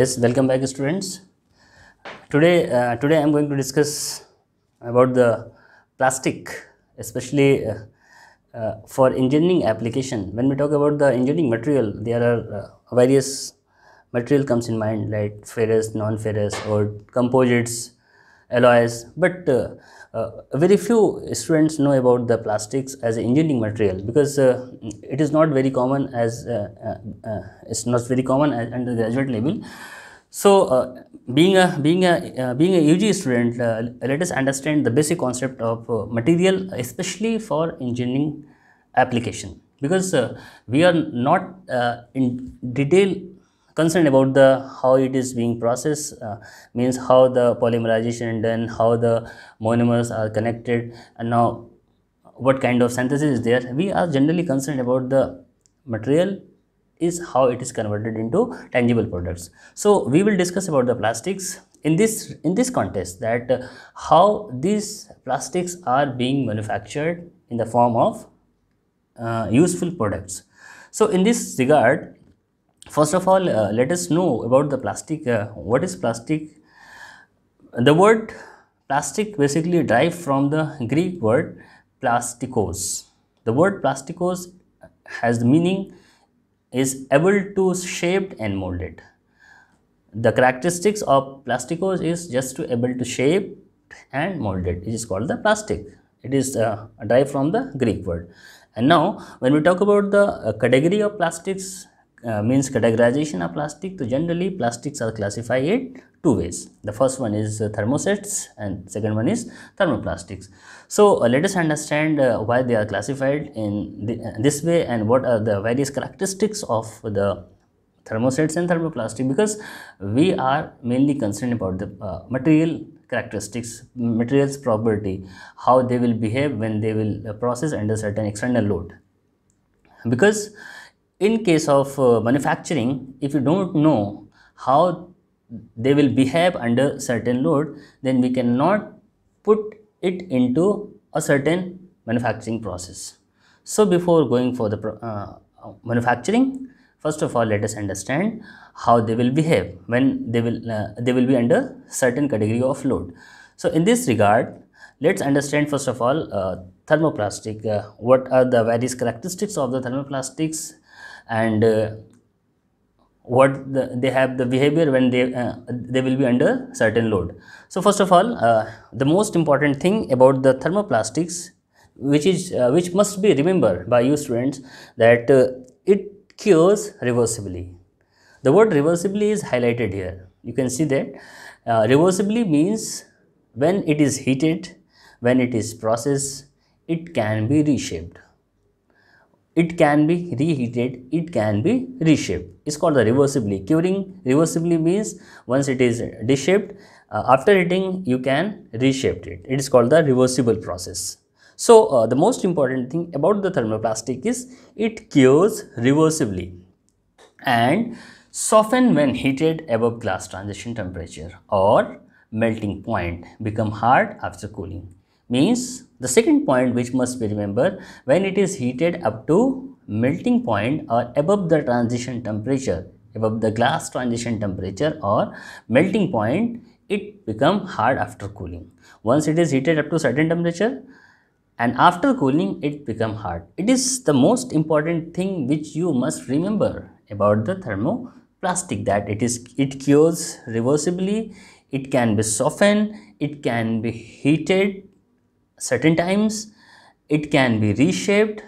Yes, welcome back, students. Today I am going to discuss about the plastic, especially for engineering application. When we talk about the engineering material, there are various material comes in mind, like ferrous, non-ferrous, or composites, alloys. But very few students know about the plastics as an engineering material, because it is not very common as it's not very common at undergraduate level. So, being a UG student, let us understand the basic concept of material, especially for engineering application, because we are not in detail concerned about the how it is being processed, means how the polymerization done, how the monomers are connected, and now what kind of synthesis is there. We are generally concerned about the material is how it is converted into tangible products. So we will discuss about the plastics in this context, that how these plastics are being manufactured in the form of useful products. So in this regard, first of all, let us know about the plastic. What is plastic? The word plastic basically derived from the Greek word plastikos. The word plastikos has the meaning is able to shaped and molded. The characteristics of plastikos is just to able to shape and molded. It is called the plastic. It is derived from the Greek word. And now when we talk about the category of plastics, means categorization of plastic, so generally plastics are classified in two ways. The first one is thermosets and second one is thermoplastics. So let us understand why they are classified in this way and what are the various characteristics of the thermosets and thermoplastic, because we are mainly concerned about the material characteristics, materials property, how they will behave when they will process under certain external load. Because in case of manufacturing, if you don't know how they will behave under certain load, then we cannot put it into a certain manufacturing process. So before going for the manufacturing, first of all let us understand how they will behave when they will be under certain category of load. So in this regard, let's understand first of all thermoplastic. What are the various characteristics of the thermoplastics, and they have the behavior when they will be under certain load. So first of all, the most important thing about the thermoplastics, which must be remembered by you students, that it cures reversibly. The word reversibly is highlighted here. You can see that reversibly means when it is heated, when it is processed, it can be reshaped. It can be reheated, it can be reshaped. It's called the reversibly. Curing reversibly means once it is deshaped, after heating you can reshape it. It is called the reversible process. So the most important thing about the thermoplastic is it cures reversibly and soften when heated above glass transition temperature, or melting point, become hard after cooling. Means the second point which must be remembered, when it is heated up to melting point or above the transition temperature, above the glass transition temperature or melting point, it become hard after cooling. Once it is heated up to certain temperature and after cooling it become hard. It is the most important thing which you must remember about the thermoplastic, that it cures reversibly, it can be softened, it can be heated certain times, it can be reshaped.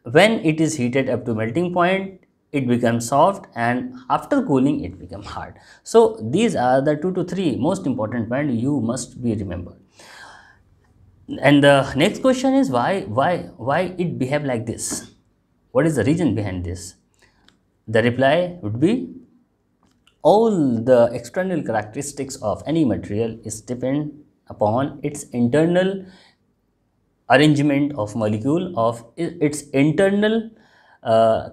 When it is heated up to melting point, it becomes soft, and after cooling it becomes hard. So these are the 2 to 3 most important points you must be remembered. And the next question is why it behave like this? What is the reason behind this? The reply would be all the external characteristics of any material is depend upon its internal arrangement of molecule, of its internal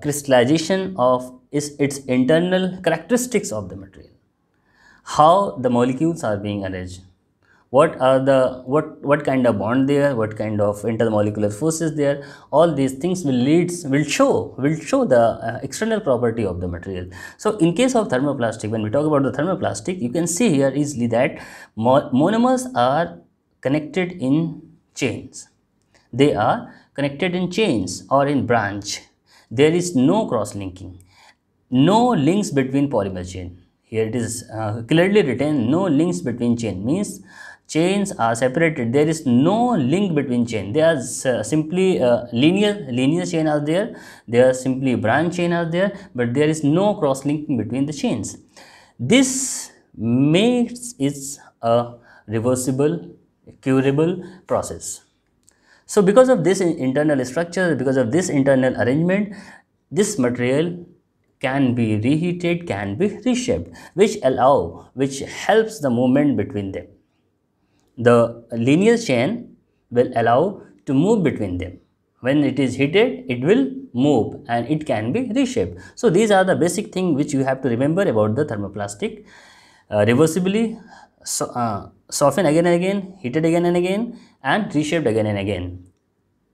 crystallization, of its internal characteristics of the material, how the molecules are being arranged. what are the what kind of bond there, what kind of intermolecular forces there. All these things will show the external property of the material. So in case of thermoplastic, when we talk about the thermoplastic, you can see here easily that monomers are connected in chains. They are connected in chains or in branch. There is no cross linking, no links between polymer chain. Here it is clearly written, no links between chain, means chains are separated. There is no link between chain. They are simply linear chain are there. They are simply branch chain are there, but there is no cross linking between the chains. This makes it a reversible, curable process. So because of this internal structure, because of this internal arrangement, this material can be reheated, can be reshaped, which helps the movement between them. The linear chain will allow to move between them. When it is heated, it will move and it can be reshaped. So these are the basic things which you have to remember about the thermoplastic. Reversibly soften again and again, heated again and again, and reshaped again and again.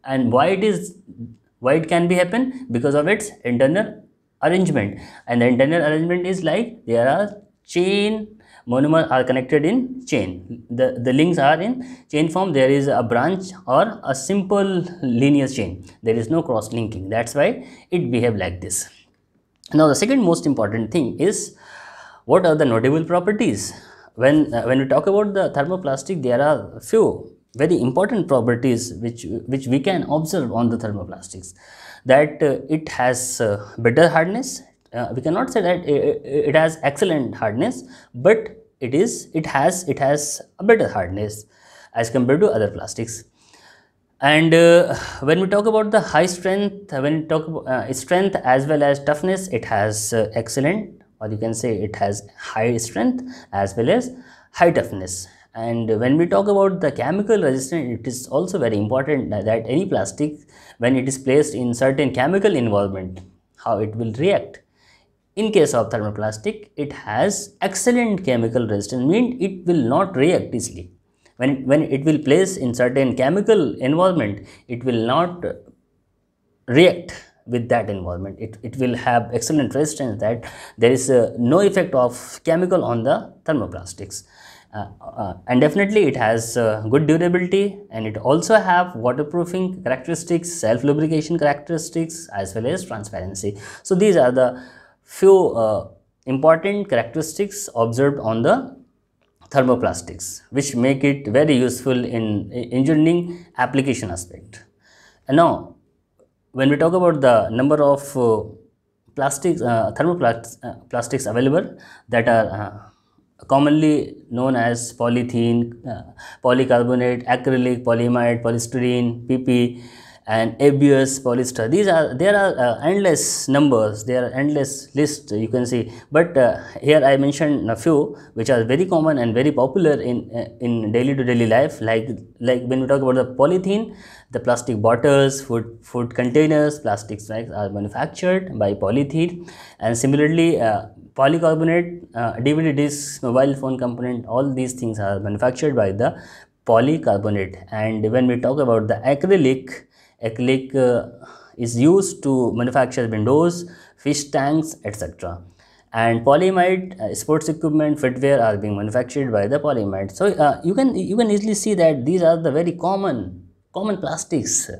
And why it can be happen? Because of its internal arrangement. And the internal arrangement is like there are chain, monomers are connected in chain. The links are in chain form. There is a branch or a simple linear chain. There is no cross linking. That's why it behave like this. Now the second most important thing is, what are the notable properties? When we talk about the thermoplastic, there are few very important properties which we can observe on the thermoplastics. That it has better hardness. We cannot say that it has excellent hardness, but it has a better hardness as compared to other plastics. And when we talk about the high strength, when we talk about strength as well as toughness, it has excellent, or you can say it has high strength as well as high toughness. And when we talk about the chemical resistance, it is also very important that any plastic, when it is placed in certain chemical environment, how it will react. In case of thermoplastic, it has excellent chemical resistance, means it will not react easily. When it will place in certain chemical environment, it will not react with that environment. It will have excellent resistance, that there is no effect of chemical on the thermoplastics. And definitely it has good durability, and it also have waterproofing characteristics, self lubrication characteristics, as well as transparency. So these are the few important characteristics observed on the thermoplastics, which make it very useful in engineering application aspect. And now when we talk about the number of plastics, thermoplastics available, that are commonly known as polythene, polycarbonate, acrylic, polyamide, polystyrene, PP, and ABS, polyester. There are endless numbers, there are endless lists you can see, but here I mentioned a few which are very common and very popular in daily to daily life. Like when we talk about the polythene, the plastic bottles, food containers, plastics bags are manufactured by polythene. And similarly polycarbonate, DVD discs, mobile phone component, all these things are manufactured by the polycarbonate. And when we talk about the acrylic is used to manufacture windows, fish tanks, etc. And polyamide, sports equipment, footwear are being manufactured by the polyamide. So you can easily see that these are the very common plastics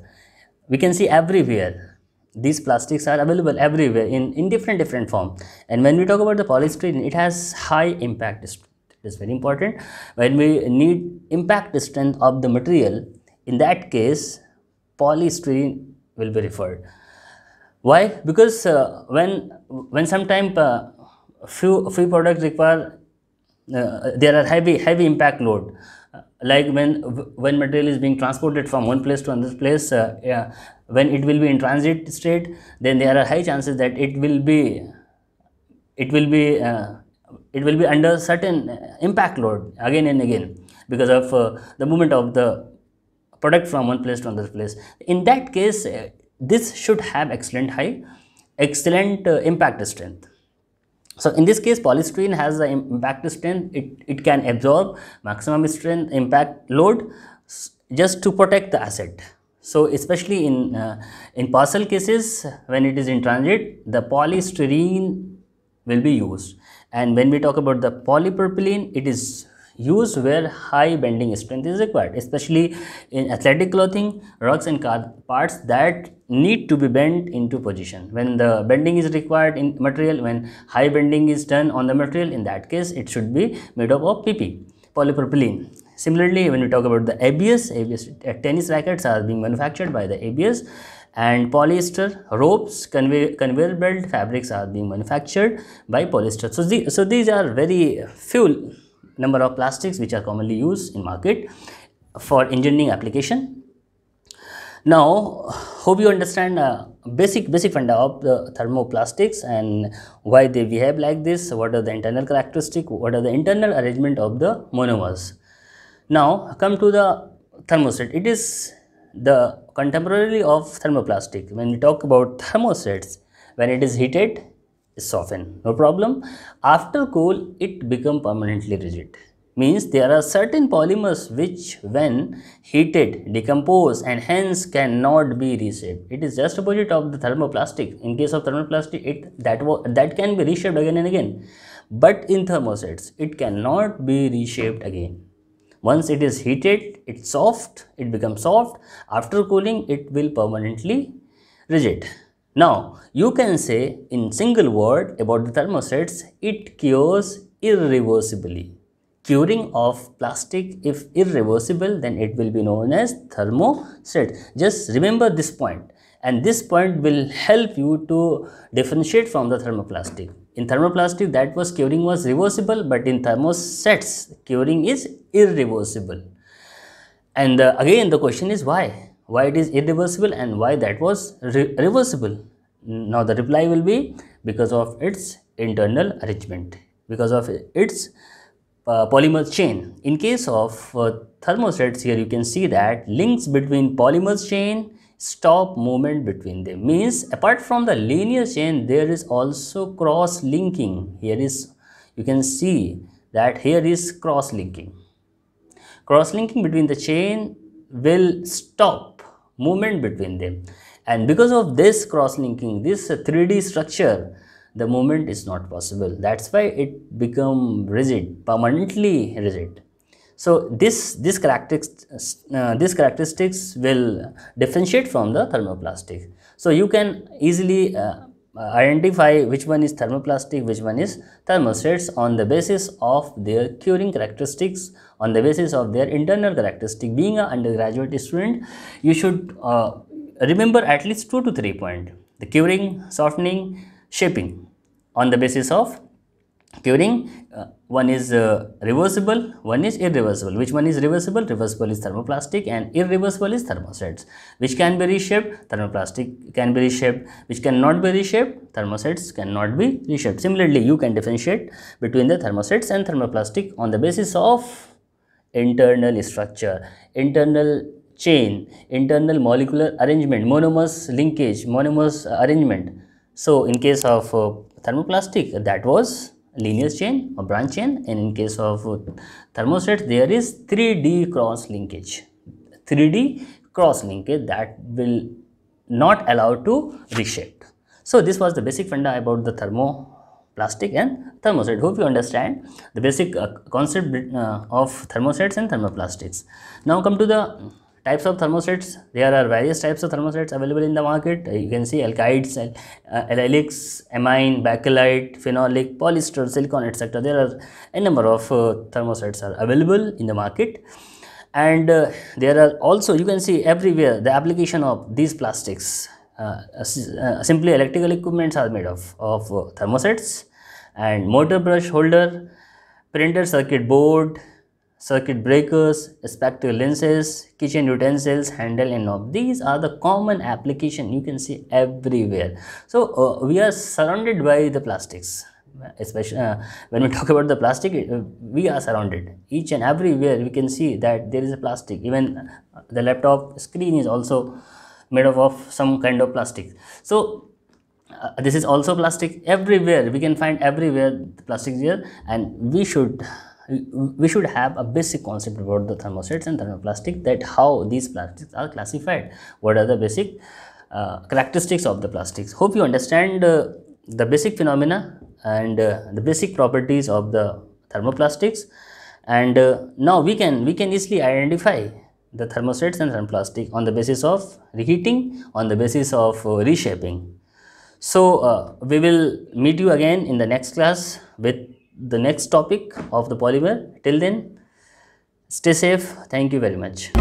we can see everywhere. These plastics are available everywhere in different form. And when we talk about the polystyrene, it has high impact strength. It is very important. When we need impact strength of the material, in that case polystyrene will be referred. Why? Because when sometimes few products require there are heavy impact load, like when material is being transported from one place to another place, when it will be in transit state, then there are high chances that it will be under certain impact load again and again, because of the movement of the product from one place to another place. In that case this should have excellent impact strength. So in this case, polystyrene has the impact strength. It can absorb maximum strength impact load just to protect the asset. So especially in parcel cases, when it is in transit, the polystyrene will be used. And when we talk about the polypropylene, it is used where high bending strength is required, especially in athletic clothing, rugs and car parts that need to be bent into position. When the bending is required in material, when high bending is done on the material, in that case it should be made up of PP, polypropylene. Similarly, when we talk about the ABS, tennis rackets are being manufactured by the ABS, and polyester ropes, conveyor belt fabrics are being manufactured by polyester. So these are very few number of plastics which are commonly used in market for engineering application. Now, hope you understand basic funda of the thermoplastics and why they behave like this, what are the internal characteristics, what are the internal arrangement of the monomers. Now, come to the thermoset. It is the contemporary of thermoplastic. When we talk about thermosets, when it is heated, it soften, no problem. After cool, it become permanently rigid. Means there are certain polymers which when heated decompose and hence cannot be reshaped. It is just opposite of the thermoplastic. In case of thermoplastic, that can be reshaped again and again. But in thermosets, it cannot be reshaped again. Once it is heated, it's soft, it becomes soft. After cooling, it will permanently rigid. Now, you can say in single word about the thermosets, it cures irreversibly. Curing of plastic, if irreversible, then it will be known as thermoset. Just remember this point, and this point will help you to differentiate from the thermoplastic. In thermoplastic, that was curing was reversible, but in thermosets, curing is irreversible. And again, the question is why? Why it is irreversible and why that was reversible? Now, the reply will be because of its internal arrangement, because of its polymer chain. In case of thermosets, here you can see that links between polymers chain stop movement between them. Means apart from the linear chain, there is also cross linking. Here is, you can see that here is cross linking. Cross linking between the chain will stop movement between them, and because of this cross linking, this 3D structure, the movement is not possible. That's why it become rigid, permanently rigid. So this characteristics will differentiate from the thermoplastic. So you can easily identify which one is thermoplastic, which one is thermosets on the basis of their curing characteristics, on the basis of their internal characteristic. Being an undergraduate student, you should remember at least 2 to 3 points: the curing, softening, shaping. On the basis of curing, one is reversible, one is irreversible. Which one is reversible? Reversible is thermoplastic and irreversible is thermosets. Which can be reshaped? Thermoplastic can be reshaped. Which cannot be reshaped? Thermosets cannot be reshaped. Similarly, you can differentiate between the thermosets and thermoplastic on the basis of internal structure, internal chain, internal molecular arrangement, monomers linkage, monomers arrangement. So in case of thermoplastic, that was linear chain or branch chain, and in case of thermoset, there is 3D cross linkage. 3D cross linkage that will not allow to reshape. So this was the basic funda about the thermoplastic and thermoset. Hope you understand the basic concept of thermosets and thermoplastics. Now come to the types of thermosets. There are various types of thermosets available in the market. You can see alkyds, allylics, amine, bakelite, phenolic, polyester, silicon, etc. There are a number of thermosets are available in the market, and there are also, you can see everywhere the application of these plastics. Simply electrical equipments are made of thermosets, and motor brush holder, printer circuit board, circuit breakers, spectacle lenses, kitchen utensils, handle and knob. These are the common application you can see everywhere. So we are surrounded by the plastics. Especially when we talk about the plastic, we are surrounded. Each and everywhere we can see that there is a plastic. Even the laptop screen is also made up of some kind of plastic. So This is also plastic. Everywhere we can find, everywhere the plastic here, and we should have a basic concept about the thermostats and thermoplastic, that how these plastics are classified, what are the basic characteristics of the plastics. Hope you understand the basic phenomena and the basic properties of the thermoplastics, and now we can easily identify the thermostats and thermoplastic on the basis of reheating, on the basis of reshaping. So we will meet you again in the next class with the next topic of the polymer. Till then, stay safe. Thank you very much.